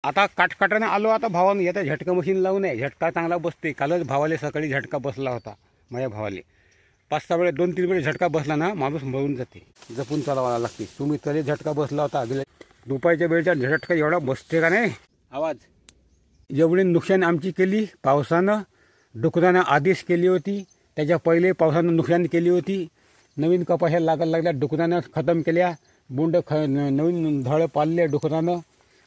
आता काटकाटाने आलो आता भावानं येत्या झटका मशीन लावून आहे. झटका चांगला बसते. कालच भावाले सकाळी झटका बसला होता. माझ्या भावाले 5-6 वेळेस 2-3 वेळेस झटका बसला ना माणूस मरून जाते. जपून चालवायला लागते. सुमित्राले झटका बसला होता. दुपारच्या वेळेचा झटका एवढा बसते का नाही आवाज. जेवढी नुकसान आमची केली पावसानं, डुकरानं आदेश केली होती. त्याच्या पहिले पावसानं नुकसान केली होती. नवीन कपाशा लागायला लागल्या डुकरानं खतम केल्या. बोंड नवीन धड पाडले डुकरानं.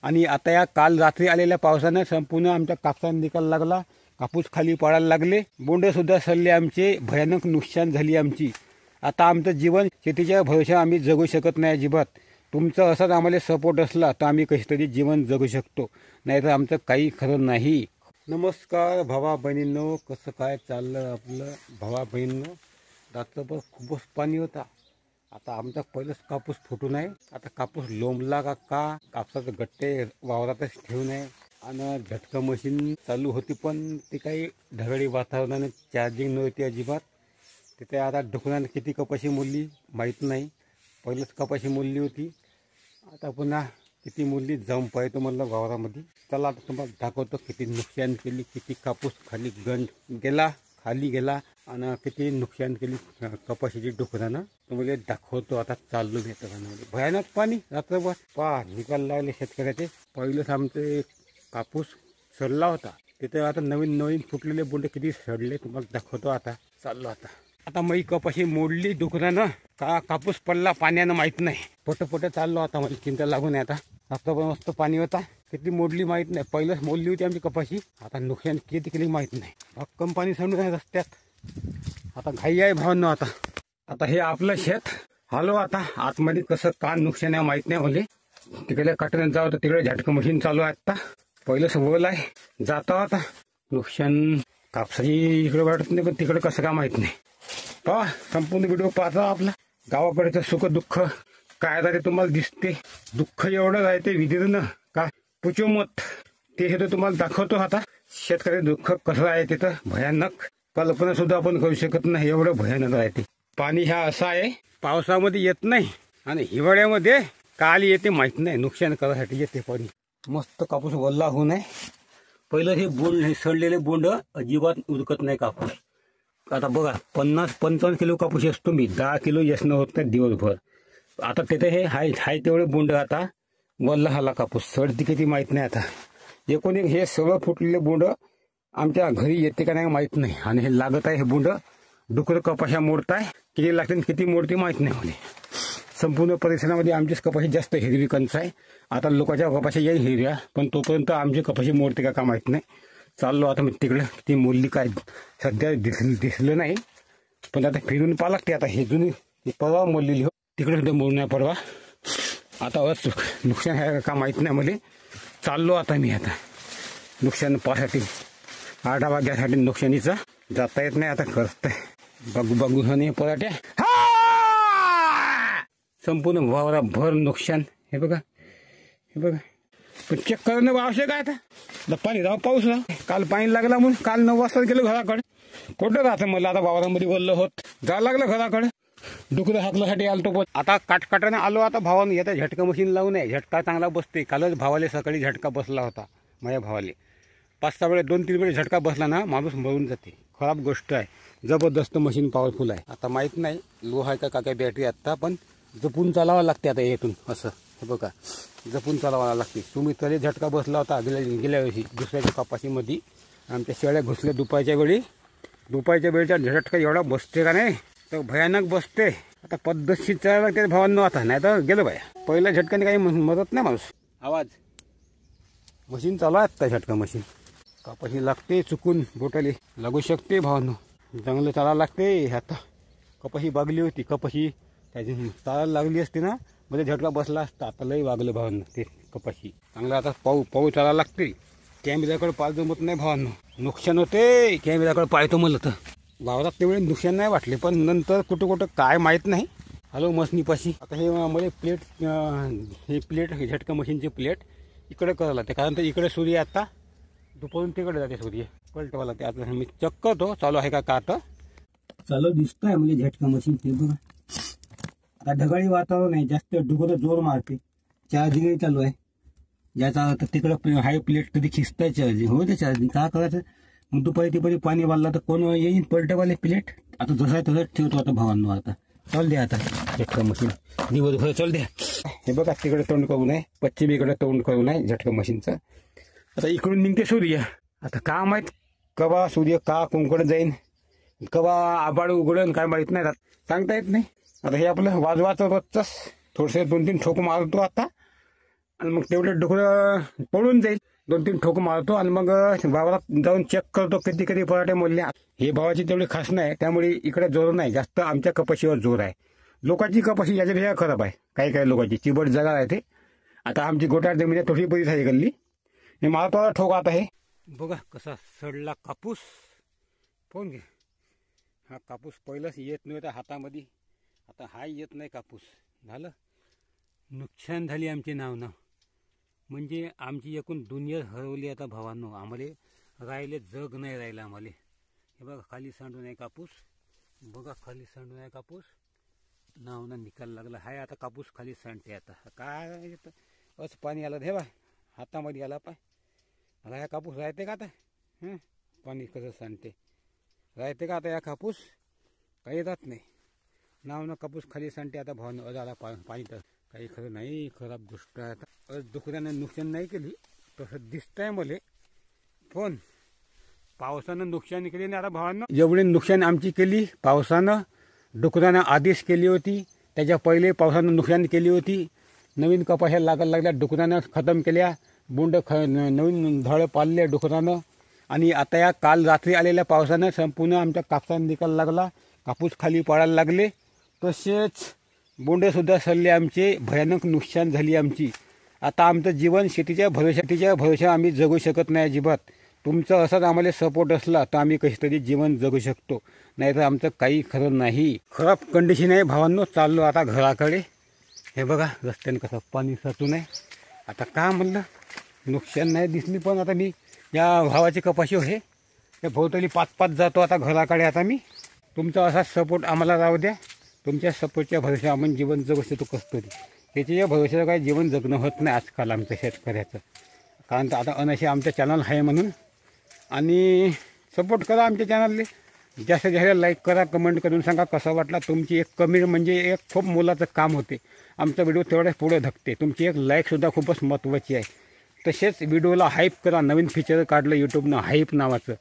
आणि आता या काल रात्री आलेल्या पावसानं संपूर्ण आमच्या कापसाला निकाल लागला. कापूस खाली पडायला लागले. बोंडसुद्धा सरले आमचे. भयानक नुकसान झाली आमची. आता आमचं जीवन शेतीच्या भरोश्यावर आम्ही जगू शकत नाही अजिबात. तुमचं असंच आम्हाला सपोर्ट असला तर आम्ही कशीतरी जीवन जगू शकतो, नाही तर आमचं काही खरं नाही. नमस्कार भावा बहिणींनो, कसं काय चाललं आपलं भावा बहिणींनो. रात्रभर खूपच पाणी होता. आता आमचा पहिलंच कापूस फुटून आहे. आता कापूस लोंबला का कापसाचे गट्टे वावरातच ठेवून आहे. आणि झटका मशीन चालू होती पण ते काही ढगाळी वातावरणाने चार्जिंग नव्हती अजिबात. तिथे आता डुकरानं किती कपाशी मोडली माहीत नाही. पहिलंच कपाशी मोडली होती. आता पुन्हा किती मोडली जाऊन पाहतो म्हणलं वावरामध्ये. चला आता तुम्हाला दाखवतो किती नुकसान केली, किती कापूस खाली खाली गेला आणि किती नुकसान केली कपाशीची डुकरानं. तुम्हाला दाखवतो. आता चाललो मी आता. भयानक पाणी रात्रभर निकाल लागले शेतकऱ्याचे. पहिलंच आमचे कापूस सडला होता. तिथे आता नवीन फुटलेले बोंडे किती सडले तुम्हाला दाखवतो. आता चाललो आता मी कपाशी मोडली डुकरानं का कापूस पडला पाण्यानं माहीत नाही. पोट चाललो आता. मला चिंता लागून आहे आता. रात्रभर मस्त पाणी होता. किती मोडली माहीत नाही. पहिलंच मोडली होती आमची कपाशी. आता नुकसान किती केली माहीत नाही. भक्कम पाणी सांडून आहे रस्त्यात. आता घाई आहे भावांनो. आता हे आपलं शेत. हॅलो आता आतमध्ये कसं का नुकसान आहे माहीत नाही मला. तिकडे काटण्यात जावं तर तिकडे झटका मशीन चालू आहे. आता पहिलंच वल आहे जातो. आता नुकसान कापसाची इकडे वाटत नाही पण तिकडे कसं का माहीत नाही. संपूर्ण व्हिडिओ पाहता आपला. गावाकडचं सुख दुःख काय झाले तुम्हाला दिसते. दुःख एवढं आहे ते विधीनं का पुचो मत ते हे तर तुम्हाला दाखवतो. आता शेतकरी दुःख कसं आहे तिथं भयानक कल्पना सुद्धा आपण करू शकत नाही. एवढं भयानक आहे ते. पाणी ह्या असं आहे पावसामध्ये येत नाही आणि हिवाळ्यामध्ये काल येते माहित नाही. नुकसान करायसाठी येते पाणी. मस्त कापूस वल्ला होऊन आहे. पहिलं हे बोंड हे सडलेले बोंड अजिबात उरकत नाही कापूस. आता बघा 50-55 किलो कापूस असतो मी. 10 किलो यशनं होत नाही दिवसभर. आता तिथे हे हाय तेवढे बोंड आता वल्ला हाला कापूस सडती किती माहीत नाही. आता एकूण हे सगळं फुटलेले बोंड आमच्या घरी येते का नाही माहीत नाही. आणि हे लागत आहे हे बोंड डुकर कपाशा मोडताय. किती लागते किती मोडते माहीत नाही मला. संपूर्ण परिसरामध्ये आमचीच कपाशी जास्त हिरवी कंच आहे. आता लोकांच्या कपाशा येईल हिरव्या पण तोपर्यंत आमची कपाशी मोडते का माहीत नाही. चाललो आता मी तिकडे. ती मोडली काय सध्या दिसलं नाही पण आता फिरून पाहा लागते. आता हे जुनी परवा मोडलेली हो तिकडे सुद्धा मोडून नाही परवा. आता नुकसान आहे का माहीत नाही मला. चाललो आता मी आता नुकसान पाहण्यासाठी आढावा घ्यासाठी. नुकसानीचा जाता येत नाही आता करतंय बघू नाही पराठ्या. संपूर्ण वावरा भर नुकसान. हे बघा पण चेक करणं आवश्यक आहे. आता पाणी राहा पाऊस राहा. काल पाणी लागला म्हणून काल 9 वाजता गेलो घराकडे. कुठं राहतं मला आता वावरामध्ये वल्ल होत जावं लागलं घराकडे. डुकरं हाकल्यासाठी आलतो पण आता काटकाटाने आलो. आता भावानं येत्या झटका मशीन लावून आहे. झटका चांगला बसते. कालच भावाले सकाळी झटका बसला होता. माझ्या भावाले 5-6 वेळेस 2-3 वेळेस झटका बसला ना माणूस मरून जाते. खराब गोष्ट आहे. जबरदस्त मशीन पॉवरफुल आहे. आता माहीत नाही लोहा आहे का काय बॅटरी आत्ता पण जपून चालावं लागते. आता येथून असं हे बघा जपून चालवायला लागते. सुमित्राले झटका बसला होता गेल्या वर्षी दुसऱ्याच्या कपाशीमध्ये. आमच्या शेळ्या घुसल्या दुपारच्या वेळेचा झटका एवढा बसते का नाही तर भयानक बसते. आता पद्धतशीर चालायला लागते भावांनो. आता नाही तर गेलं बाया. पहिल्या झटक्याने काही मदत नाही माणूस. आवाज मशीन चालू आहे आता झटका मशीन. कपाशी लागते चुकून बोटाली लागू शकते भावांनो. चांगलं चालायला लागते. आता कपाशी बागली होती. कपाशी त्याची चालायला लागली असते ना मध्ये झटका बसला असता. आता लई वागलं भावांनो ते कपाशी. चांगलं आता पाऊस चालायला लागते. कॅमेऱ्याकडे पाय जमत नाही भावांनो. नुकसान होते कॅमेऱ्याकडे पाहतो मला तर. वावरात तेवढे नुकसान नाही वाटले पण नंतर कुठं काय माहीत नाही. हॅलो मशनीपाशी. आता हे मध्ये प्लेट झटका मशीनची प्लेट इकडे करायला लागते कारण तर इकडे सूर्य आता दुपारून तिकडे जाते सूर्य पलटवा लागते. आता मी चक्क तो चालू आहे का आता चालू दिसतोय म्हणजे झटका मशीन. ते बघा आता ढगाळी वातावरण आहे. जास्त डुकर जोर मारते. चार्जिंग चालू आहे. ज्याचा अर्थ तिकडं हाय प्लेट कधी खिचतायची हो त्याच्या काय करायचं. मग दुपारी पाणी वाढला तर कोण येईन पलटवाले प्लेट. आता जसा तसंच ठेवतो आता भावांनो. आता चल द्या आता झटका मशीन दिवसभर चल द्या. हे बघा तिकडे तोंड करू नये, पश्चिमेकडे तोंड करू नये झटका मशीनचं. आता इकडून निघते सूर्य. आता का माहीत कवा सूर्य का कोंकण जाईन, कवा आबाळ उघडून काय माहित नाही, सांगता येत नाही. आता हे आपलं वाजवाचं रोजच थोडसे 2-3 ठोक मारतो आता आणि मग तेवढे डुकरं पळून जाईल. 2-3 ठोक मारतो आणि मग वावरात जाऊन चेक करतो किती किती पराठे मोडले. हे भावाची तेवढी खास नाही त्यामुळे इकडे जोर नाही जास्त, आमच्या कपाशीवर जोर आहे. लोकांची कपाशी याच्यापेक्षा खराब आहे, काही लोकांची चिबट जगा आहे ते. आता आमची गोटाळ जमीन आहे थोडी बरीच आहे गल्ली. हे मारतो ठोक आता. हे बघा कसा सडला कापूस. फोन घे. हा कापूस पहिलंच येत नव्हता हातामध्ये, आता हा येत नाही कापूस. झालं नुकसान झाली आमचे नाव म्हणजे आमची एकूण दुनिया हरवली आता भावांनो. आम्हाला राहिले जग नाही राहिलं आम्हाला. हे बघा खाली सांडून आहे कापूस, बघा खाली सांडून आहे कापूस. नाव निकाल लागला हाय. आता कापूस खाली सांडते. आता काय येतं असं पाणी आलं हे बा हातामध्ये आला पाय. आता ह्या कापूस राहते का आता. पाणी कसं सांडते राहते का आता या कापूस, काही राहत नाही. नाव कापूस खाली सांडते आता भावानं. आला पाणी तर काही खरं नाही, खराब गोष्ट आहे. आता दुसऱ्यानं नुकसान नाही केली तसं दिसतंय मला. पण पावसानं नुकसान केली नाही आता भावानं. जेवढी नुकसान आमची केली पावसानं, डुकरानं आधीच केली होती. त्याच्या पहिले पावसानं नुकसान केली होती. नवीन कपाशा लागायला लागल्या डुकरानं खतम केल्या. बोंड नवीन धड पाडले डुकरानं. आणि आता या काल रात्री आलेल्या पावसानं संपूर्ण आमच्या कापसानं निकाल लागला, कापूस खाली पडायला लागले. तसेच बोंडेसुद्धा सरले आमचे. भयानक नुकसान झाली आमची. आता आमचं जीवन शेतीच्या भरोशा आम्ही जगू शकत नाही अजिबात. तुमचं असंच आम्हाला सपोर्ट असला तर आम्ही कशीतरी जीवन जगू शकतो, नाहीतर आमचं काही खरं नाही. खराब कंडिशन आहे भावांनो. चाललो आता घराकडे. हे बघा रस्त्याने कसं पाणी साचून आहे. आता का म्हणलं नुकसान नाही दिसली, पण आता मी या भावाची कपाशी हे भोवताली 5-5 जातो आता घराकडे. आता मी तुमचा असा सपोर्ट आम्हाला राहू द्या. तुमच्या सपोर्टच्या भरोशा आपण जीवन जगू शकतो कसं तरी. त्याच्या भरोश्याचं काही जीवन जगणं होत नाही आजकाल आमचं शेतकऱ्याचं. कारण आता अनसे आमचं चॅनल आहे म्हणून. आणि सपोर्ट करा आमच्या चॅनलले. जास्तीत जास्त लाईक करा, कमेंट करून सांगा कसा वाटला. तुमची एक कमेंट म्हणजे एक खूप मोलाचं काम होते. आमचा व्हिडिओ तेवढ्याच पुढे धकते. तुमची एक लाईकसुद्धा खूपच महत्त्वाची आहे. तसेच व्हिडिओला हाईप करा. नवीन फीचर काढलं यूट्यूबनं हाईप नावाचं.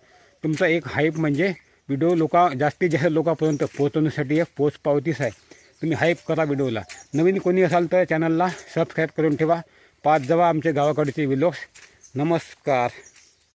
तुमचं एक हाईप म्हणजे व्हिडिओ जास्तीत जास्त लोकांपर्यंत पोहोचवण्यासाठी एक पोच पावतीच आहे. तुम्ही हाईप करा व्हिडिओला. नवीन कोणी असाल तर चॅनलला सबस्क्राईब करून ठेवा. पाच जावा आमच्या गावाकडचे व्हिडिओज. नमस्कार.